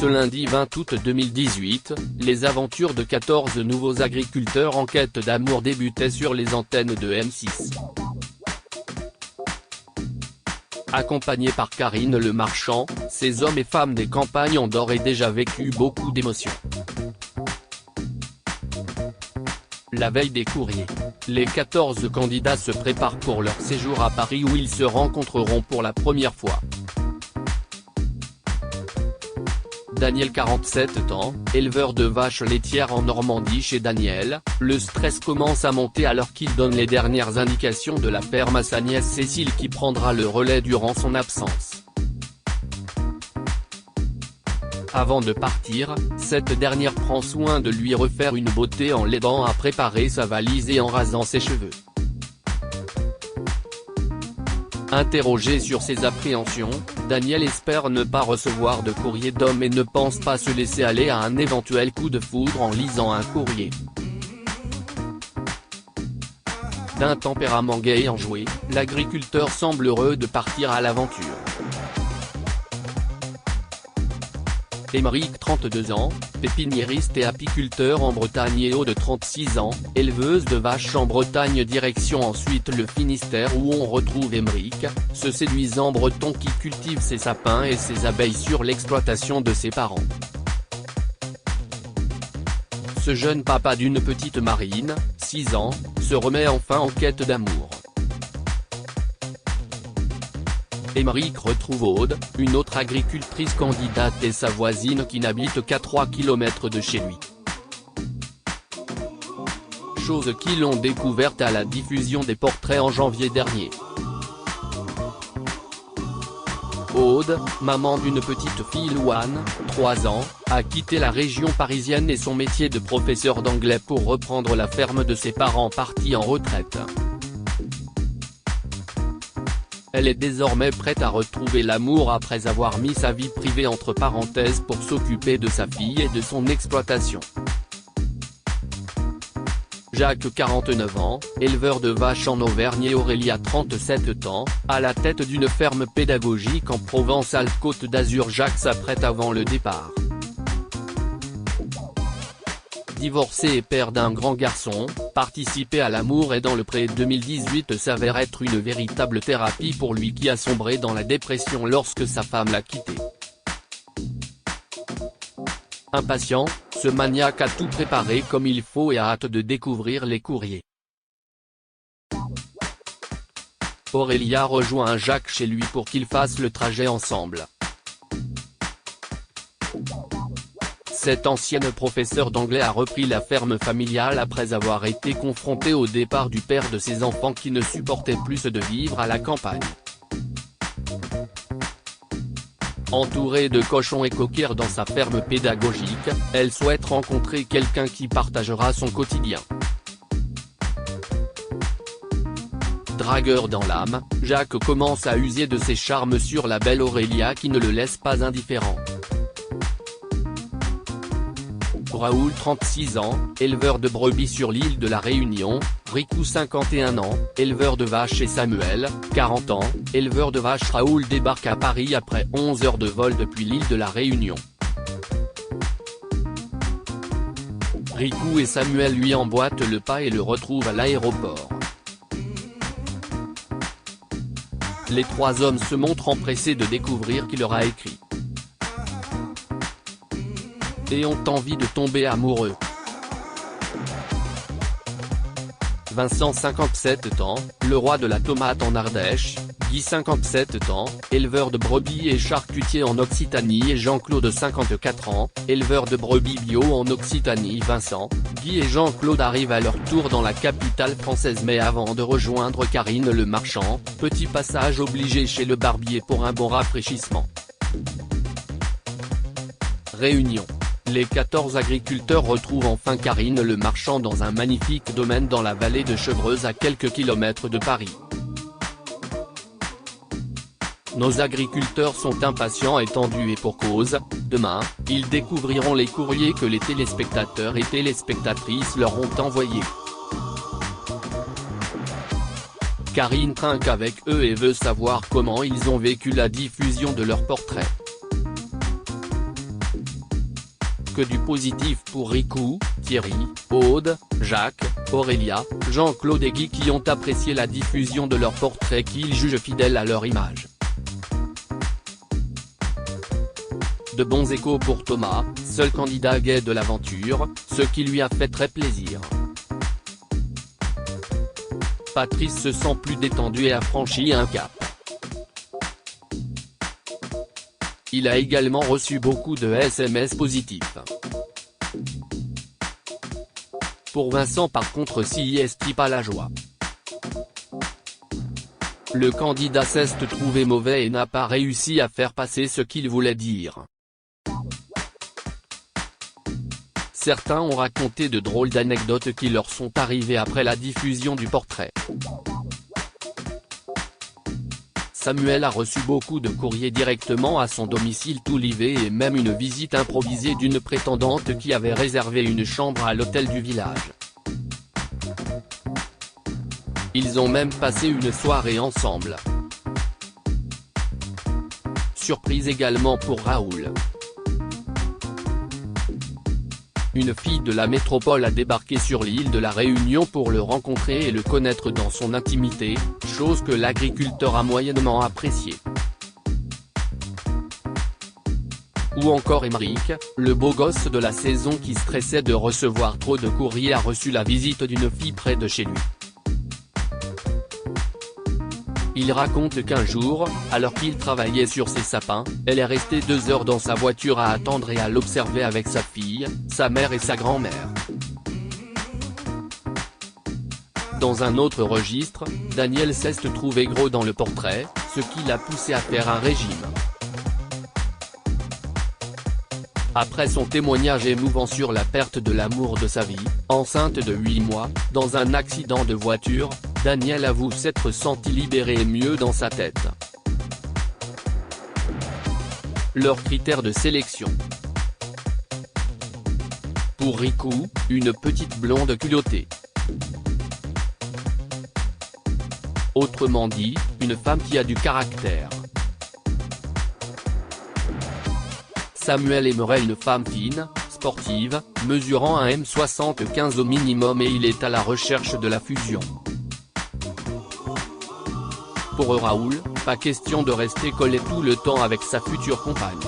Ce lundi 20 août 2018, les aventures de 14 nouveaux agriculteurs en quête d'amour débutaient sur les antennes de M6. Accompagnés par Karine Le Marchand, ces hommes et femmes des campagnes ont d'ores et déjà vécu beaucoup d'émotions. La veille des courriers, les 14 candidats se préparent pour leur séjour à Paris où ils se rencontreront pour la première fois. Daniel 47 ans, éleveur de vaches laitières en Normandie. Chez Daniel, le stress commence à monter alors qu'il donne les dernières indications de la ferme à sa nièce Cécile qui prendra le relais durant son absence. Avant de partir, cette dernière prend soin de lui refaire une beauté en l'aidant à préparer sa valise et en rasant ses cheveux. Interrogé sur ses appréhensions, Daniel espère ne pas recevoir de courrier d'homme et ne pense pas se laisser aller à un éventuel coup de foudre en lisant un courrier. D'un tempérament gai et enjoué, l'agriculteur semble heureux de partir à l'aventure. Émeric 32 ans, pépiniériste et apiculteur en Bretagne et Aude 36 ans, éleveuse de vaches en Bretagne. Direction ensuite le Finistère où on retrouve Émeric, ce séduisant breton qui cultive ses sapins et ses abeilles sur l'exploitation de ses parents. Ce jeune papa d'une petite Marine, 6 ans, se remet enfin en quête d'amour. Émeric retrouve Aude, une autre agricultrice candidate et sa voisine qui n'habite qu'à 3 km de chez lui. Chose qu'ils ont découverte à la diffusion des portraits en janvier dernier. Aude, maman d'une petite fille Louane, 3 ans, a quitté la région parisienne et son métier de professeur d'anglais pour reprendre la ferme de ses parents partis en retraite. Elle est désormais prête à retrouver l'amour après avoir mis sa vie privée entre parenthèses pour s'occuper de sa fille et de son exploitation. Jacques 49 ans, éleveur de vaches en Auvergne et Aurélia 37 ans, à la tête d'une ferme pédagogique en Provence-Alpes-Côte d'Azur. Jacques s'apprête avant le départ. Divorcé et père d'un grand garçon, participer à l'amour et dans le pré 2018 s'avère être une véritable thérapie pour lui qui a sombré dans la dépression lorsque sa femme l'a quitté. Impatient, ce maniaque a tout préparé comme il faut et a hâte de découvrir les courriers. Aurélia rejoint Jacques chez lui pour qu'ils fassent le trajet ensemble. Cette ancienne professeure d'anglais a repris la ferme familiale après avoir été confrontée au départ du père de ses enfants qui ne supportait plus de vivre à la campagne. Entourée de cochons et coquères dans sa ferme pédagogique, elle souhaite rencontrer quelqu'un qui partagera son quotidien. Dragueur dans l'âme, Jacques commence à user de ses charmes sur la belle Aurélia qui ne le laisse pas indifférent. Raoul 36 ans, éleveur de brebis sur l'île de la Réunion, Ricou 51 ans, éleveur de vaches et Samuel, 40 ans, éleveur de vaches. Raoul débarque à Paris après 11 heures de vol depuis l'île de la Réunion. Ricou et Samuel lui emboîtent le pas et le retrouvent à l'aéroport. Les 3 hommes se montrent empressés de découvrir qui leur a écrit. Et ont envie de tomber amoureux. Vincent 57 ans, le roi de la tomate en Ardèche, Guy 57 ans, éleveur de brebis et charcutier en Occitanie et Jean-Claude 54 ans, éleveur de brebis bio en Occitanie. Vincent, Guy et Jean-Claude arrivent à leur tour dans la capitale française mais avant de rejoindre Karine Le Marchand, petit passage obligé chez le barbier pour un bon rafraîchissement. Réunion. Les 14 agriculteurs retrouvent enfin Karine Le Marchand dans un magnifique domaine dans la vallée de Chevreuse à quelques kilomètres de Paris. Nos agriculteurs sont impatients et tendus et pour cause, demain, ils découvriront les courriers que les téléspectateurs et téléspectatrices leur ont envoyés. Karine trinque avec eux et veut savoir comment ils ont vécu la diffusion de leurs portraits. que du positif pour Riku, Thierry, Aude, Jacques, Aurélia, Jean-Claude et Guy qui ont apprécié la diffusion de leurs portraits qu'ils jugent fidèles à leur image. De bons échos pour Thomas, seul candidat gay de l'aventure, ce qui lui a fait très plaisir. Patrice se sent plus détendu et a franchi un cap. Il a également reçu beaucoup de SMS positifs. Pour Vincent par contre c'est pas la joie. Le candidat s'est trouvé mauvais et n'a pas réussi à faire passer ce qu'il voulait dire. Certains ont raconté de drôles d'anecdotes qui leur sont arrivées après la diffusion du portrait. Samuel a reçu beaucoup de courriers directement à son domicile tout livé et même une visite improvisée d'une prétendante qui avait réservé une chambre à l'hôtel du village. Ils ont même passé une soirée ensemble. Surprise également pour Raoul. Une fille de la métropole a débarqué sur l'île de la Réunion pour le rencontrer et le connaître dans son intimité, chose que l'agriculteur a moyennement appréciée. Ou encore Émeric, le beau gosse de la saison qui stressait de recevoir trop de courriers a reçu la visite d'une fille près de chez lui. Il raconte qu'un jour, alors qu'il travaillait sur ses sapins, elle est restée 2 heures dans sa voiture à attendre et à l'observer avec sa fille, sa mère et sa grand-mère. Dans un autre registre, Daniel s'est trouvé gros dans le portrait, ce qui l'a poussé à faire un régime. Après son témoignage émouvant sur la perte de l'amour de sa vie, enceinte de 8 mois, dans un accident de voiture, Daniel avoue s'être senti libéré et mieux dans sa tête. Leurs critères de sélection. Pour Riku, une petite blonde culottée. Autrement dit, une femme qui a du caractère. Samuel aimerait une femme fine, sportive, mesurant un m75 au minimum et il est à la recherche de la fusion. Pour Raoul, pas question de rester collé tout le temps avec sa future compagne.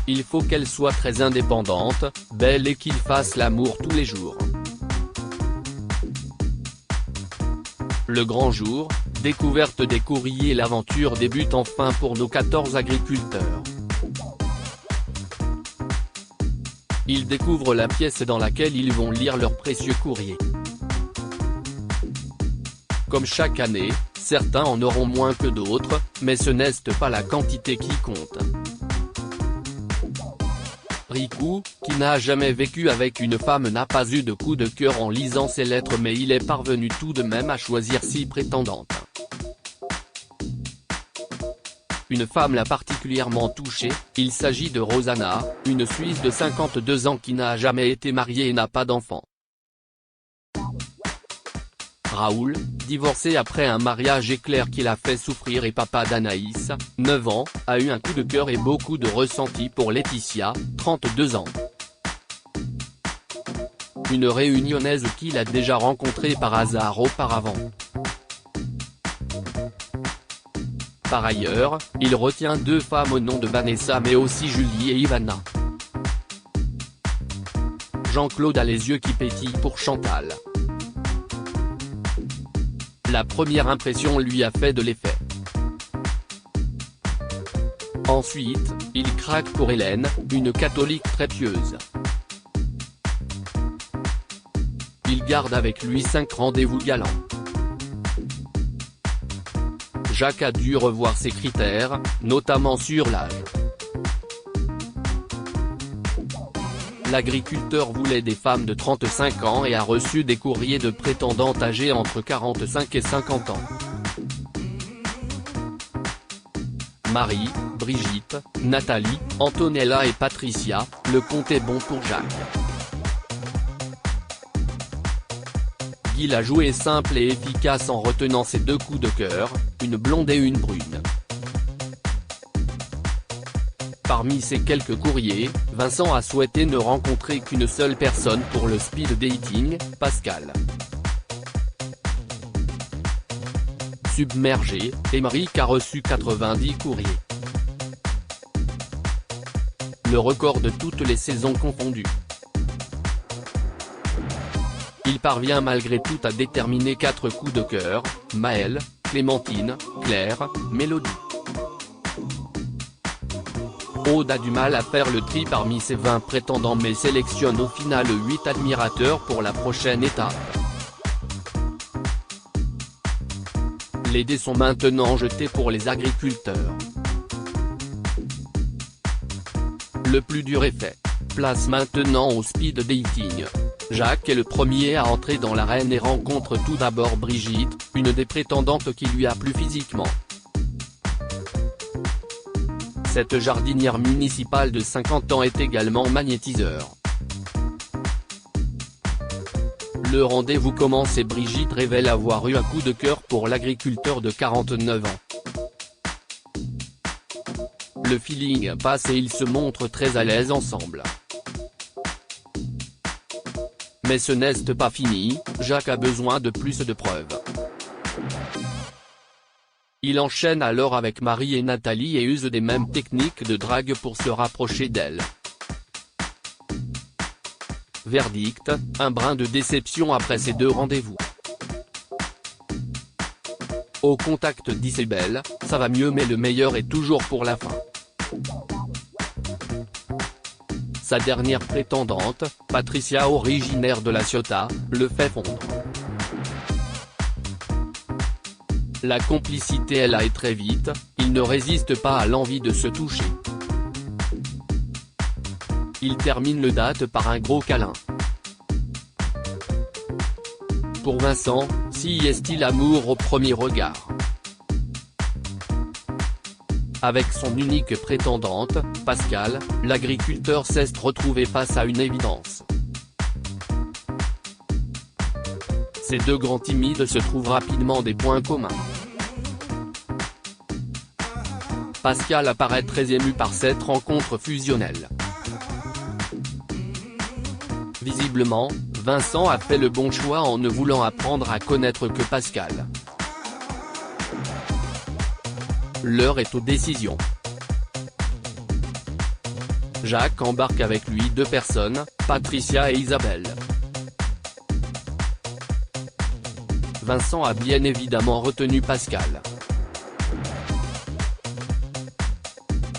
Il faut qu'elle soit très indépendante, belle et qu'il fasse l'amour tous les jours. Le grand jour, découverte des courriers. L'aventure débute enfin pour nos 14 agriculteurs. Ils découvrent la pièce dans laquelle ils vont lire leurs précieux courriers. Comme chaque année, certains en auront moins que d'autres, mais ce n'est pas la quantité qui compte. Riku, qui n'a jamais vécu avec une femme, n'a pas eu de coup de cœur en lisant ses lettres, mais il est parvenu tout de même à choisir 6 prétendantes. Une femme l'a particulièrement touché, il s'agit de Rosanna, une Suisse de 52 ans qui n'a jamais été mariée et n'a pas d'enfant. Raoul, divorcé après un mariage éclair qui l'a fait souffrir et papa d'Anaïs, 9 ans, a eu un coup de cœur et beaucoup de ressenti pour Laetitia, 32 ans. Une réunionnaise qu'il a déjà rencontrée par hasard auparavant. Par ailleurs, il retient 2 femmes au nom de Vanessa mais aussi Julie et Ivana. Jean-Claude a les yeux qui pétillent pour Chantal. La première impression lui a fait de l'effet. Ensuite, il craque pour Hélène, une catholique très pieuse. Il garde avec lui 5 rendez-vous galants. Jacques a dû revoir ses critères, notamment sur l'âge. L'agriculteur voulait des femmes de 35 ans et a reçu des courriers de prétendantes âgées entre 45 et 50 ans. Marie, Brigitte, Nathalie, Antonella et Patricia, le compte est bon pour Jacques. Guy l'a joué simple et efficace en retenant ses 2 coups de cœur, une blonde et une brune. Parmi ces quelques courriers, Vincent a souhaité ne rencontrer qu'une seule personne pour le speed dating, Pascal. Submergé, Émeric a reçu 90 courriers. Le record de toutes les saisons confondues. Il parvient malgré tout à déterminer 4 coups de cœur: Maëlle, Clémentine, Claire, Mélodie. Aude a du mal à faire le tri parmi ses 20 prétendants mais sélectionne au final 8 admirateurs pour la prochaine étape. Les dés sont maintenant jetés pour les agriculteurs. Le plus dur est fait. Place maintenant au speed dating. Jacques est le premier à entrer dans l'arène et rencontre tout d'abord Brigitte, une des prétendantes qui lui a plu physiquement. Cette jardinière municipale de 50 ans est également magnétiseur. Le rendez-vous commence et Brigitte révèle avoir eu un coup de cœur pour l'agriculteur de 49 ans. Le feeling passe et ils se montrent très à l'aise ensemble. Mais ce n'est pas fini, Jacques a besoin de plus de preuves. Il enchaîne alors avec Marie et Nathalie et use des mêmes techniques de drague pour se rapprocher d'elle. Verdict, un brin de déception après ces 2 rendez-vous. Au contact d'Isabelle, ça va mieux mais le meilleur est toujours pour la fin. Sa dernière prétendante, Patricia originaire de La Ciotat, le fait fondre. La complicité est là et très vite, il ne résiste pas à l'envie de se toucher. Il termine le date par un gros câlin. Pour Vincent, si est-il amour au premier regard. Avec son unique prétendante, Pascal, l'agriculteur s'est retrouvé face à une évidence. Ces 2 grands timides se trouvent rapidement des points communs. Pascal apparaît très ému par cette rencontre fusionnelle. Visiblement, Vincent a fait le bon choix en ne voulant apprendre à connaître que Pascal. L'heure est aux décisions. Jacques embarque avec lui 2 personnes, Patricia et Isabelle. Vincent a bien évidemment retenu Pascal.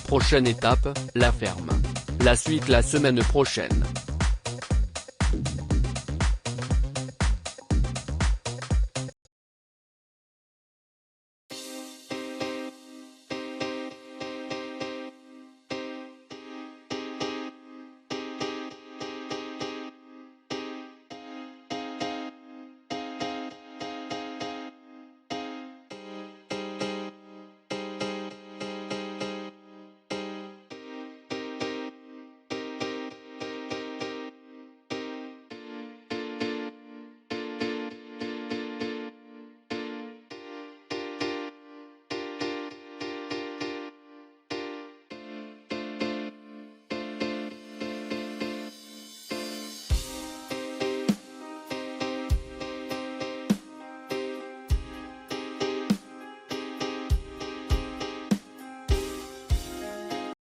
Prochaine étape, la ferme. La suite la semaine prochaine.